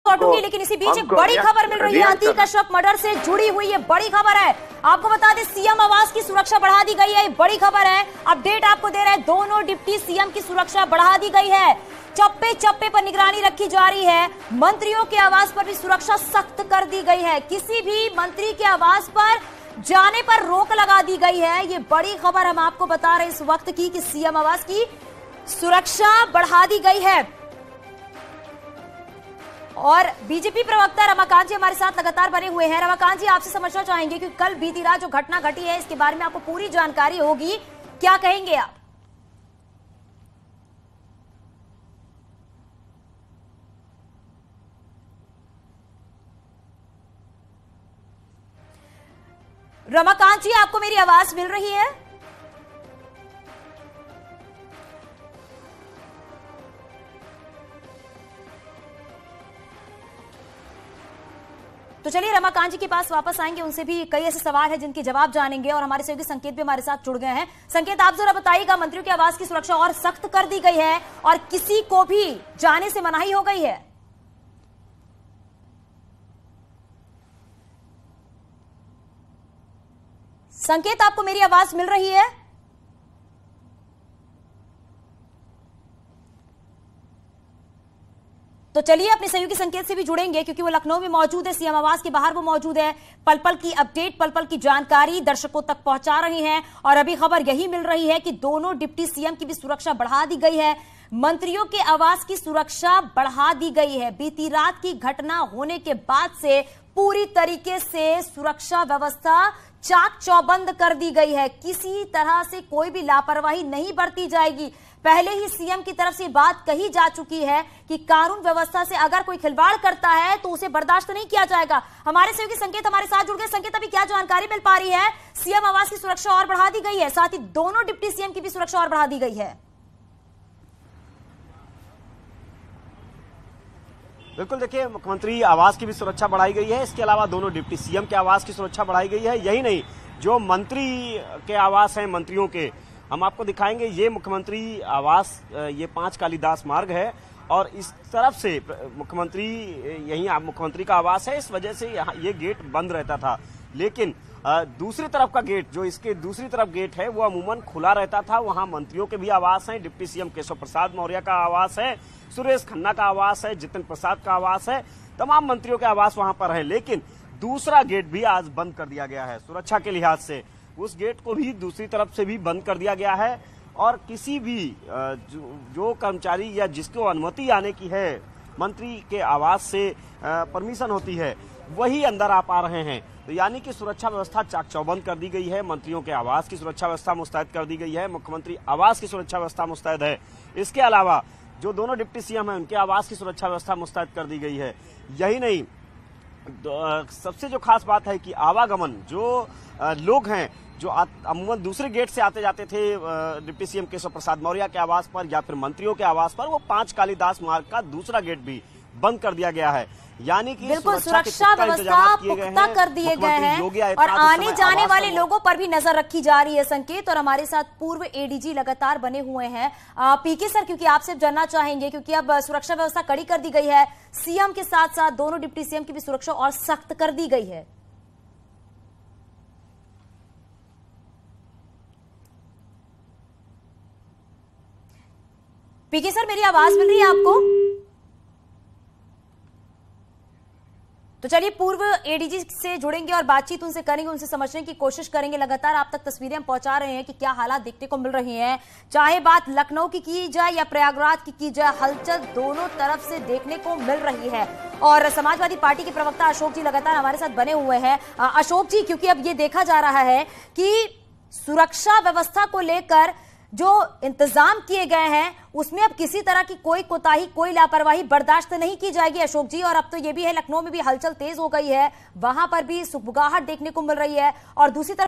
लौटूंगी, लेकिन इसी बीच एक बड़ी खबर मिल रही है। अतीक अशरफ मर्डर से जुड़ी हुई ये बड़ी खबर है। आपको बता दें, सीएम आवास की सुरक्षा बढ़ा दी गई है। ये बड़ी खबर है, अपडेट आपको दे रहे हैं। दोनों डिप्टी सीएम की सुरक्षा बढ़ा दी गई है। चप्पे चप्पे पर निगरानी रखी जा रही है। मंत्रियों के आवास पर भी सुरक्षा सख्त कर दी गई है। किसी भी मंत्री के आवास पर जाने पर रोक लगा दी गई है। ये बड़ी खबर हम आपको बता रहे हैं इस वक्त की कि सीएम आवास की सुरक्षा बढ़ा दी गई है। और बीजेपी प्रवक्ता रमाकांत जी हमारे साथ लगातार बने हुए हैं। रमाकांत जी, आपसे समझना चाहेंगे कि कल बीती रात जो घटना घटी है इसके बारे में आपको पूरी जानकारी होगी, क्या कहेंगे आप? रमाकांत जी, आपको मेरी आवाज मिल रही है? तो चलिए रमाकांत जी के पास वापस आएंगे, उनसे भी कई ऐसे सवाल हैं जिनके जवाब जानेंगे। और हमारे सहयोगी संकेत भी हमारे साथ जुड़ गए हैं। संकेत, आप जरा बताइएगा, मंत्रियों के आवास की सुरक्षा और सख्त कर दी गई है और किसी को भी जाने से मनाही हो गई है। संकेत, आपको मेरी आवाज मिल रही है? तो चलिए अपने सहयोगी संकेत से भी जुड़ेंगे, क्योंकि वो लखनऊ में मौजूद है, सीएम आवास के बाहर वो मौजूद है। पल पल की अपडेट, पल पल की जानकारी दर्शकों तक पहुंचा रही हैं। और अभी खबर यही मिल रही है कि दोनों डिप्टी सीएम की भी सुरक्षा बढ़ा दी गई है। मंत्रियों के आवास की सुरक्षा बढ़ा दी गई है। बीती रात की घटना होने के बाद से पूरी तरीके से सुरक्षा व्यवस्था चाक चौबंद कर दी गई है। किसी तरह से कोई भी लापरवाही नहीं बरती जाएगी। पहले ही सीएम की तरफ से बात कही जा चुकी है कि कानून व्यवस्था से अगर कोई खिलवाड़ करता है तो उसे बर्दाश्त नहीं किया जाएगा। हमारे सहयोगी संकेत हमारे साथ जुड़ गए। संकेत, अभी क्या जानकारी मिल पा रही है? सीएम आवास की सुरक्षा और बढ़ा दी गई है, साथ ही दोनों डिप्टी सीएम की भी सुरक्षा और बढ़ा दी गई है। बिल्कुल, देखिए, मुख्यमंत्री आवास की भी सुरक्षा बढ़ाई गई है। इसके अलावा दोनों डिप्टी सीएम के आवास की सुरक्षा बढ़ाई गई है। यही नहीं, जो मंत्री के आवास हैं मंत्रियों के, हम आपको दिखाएंगे। ये मुख्यमंत्री आवास, ये 5 कालिदास मार्ग है और इस तरफ से मुख्यमंत्री, यही मुख्यमंत्री का आवास है। इस वजह से यहाँ ये गेट बंद रहता था, लेकिन दूसरी तरफ का गेट, जो इसके दूसरी तरफ गेट है, वो अमूमन खुला रहता था। वहां मंत्रियों के भी आवास हैं। डिप्टी सीएम केशव प्रसाद मौर्य का आवास है, सुरेश खन्ना का आवास है, जितिन प्रसाद का आवास है। तमाम मंत्रियों के आवास वहां पर है, लेकिन दूसरा गेट भी आज बंद कर दिया गया है सुरक्षा के लिहाज से। उस गेट को भी दूसरी तरफ से भी बंद कर दिया गया है और किसी भी जो कर्मचारी या जिसको अनुमति आने की है, मंत्री के आवास से परमिशन होती है, वही अंदर आ पा रहे हैं। तो यानी कि सुरक्षा व्यवस्था चाक चौबंद कर दी गई है। मंत्रियों के आवास की सुरक्षा व्यवस्था मुस्तैद कर दी गई है। मुख्यमंत्री आवास की सुरक्षा व्यवस्था मुस्तैद है। इसके अलावा जो दोनों डिप्टी सीएम हैं उनके आवास की सुरक्षा व्यवस्था मुस्तैद कर दी गई है। यही नहीं, सबसे जो खास बात है कि आवागमन, जो लोग हैं जो अमूमन दूसरे गेट से आते जाते थे डिप्टी सीएम केशव प्रसाद मौर्य के आवास पर या फिर मंत्रियों के आवास पर, वो 5 कालिदास मार्ग का दूसरा गेट भी बंद कर दिया गया है। यानी कि बिल्कुल सुरक्षा व्यवस्था पुख्ता कर दिए गए हैं और आने जाने वाले लोगों पर भी नजर रखी जा रही है। संकेत, और हमारे साथ पूर्व एडीजी लगातार बने हुए हैं। पीके सर, क्योंकि आपसे जानना चाहेंगे, क्योंकि अब सुरक्षा व्यवस्था कड़ी कर दी गई है, सीएम के साथ साथ दोनों डिप्टी सीएम की भी सुरक्षा और सख्त कर दी गई है। पीके सर, मेरी आवाज मिल रही है आपको? तो चलिए पूर्व एडीजी से जुड़ेंगे और बातचीत उनसे करेंगे, उनसे समझने की कोशिश करेंगे। लगातार आप तक तस्वीरें हम पहुंचा रहे हैं कि क्या हालात देखने को मिल रही हैं। चाहे बात लखनऊ की जाए या प्रयागराज की जाए, हलचल दोनों तरफ से देखने को मिल रही है। और समाजवादी पार्टी के प्रवक्ता अशोक जी लगातार हमारे साथ बने हुए हैं। अशोक जी, क्योंकि अब ये देखा जा रहा है कि सुरक्षा व्यवस्था को लेकर जो इंतजाम किए गए हैं उसमें अब किसी तरह की कोई कोताही, कोई लापरवाही बर्दाश्त नहीं की जाएगी अशोक जी। और अब तो ये भी है, लखनऊ में भी हलचल तेज हो गई है, वहां पर भी सुगबुगाहट देखने को मिल रही है। और दूसरी तरफ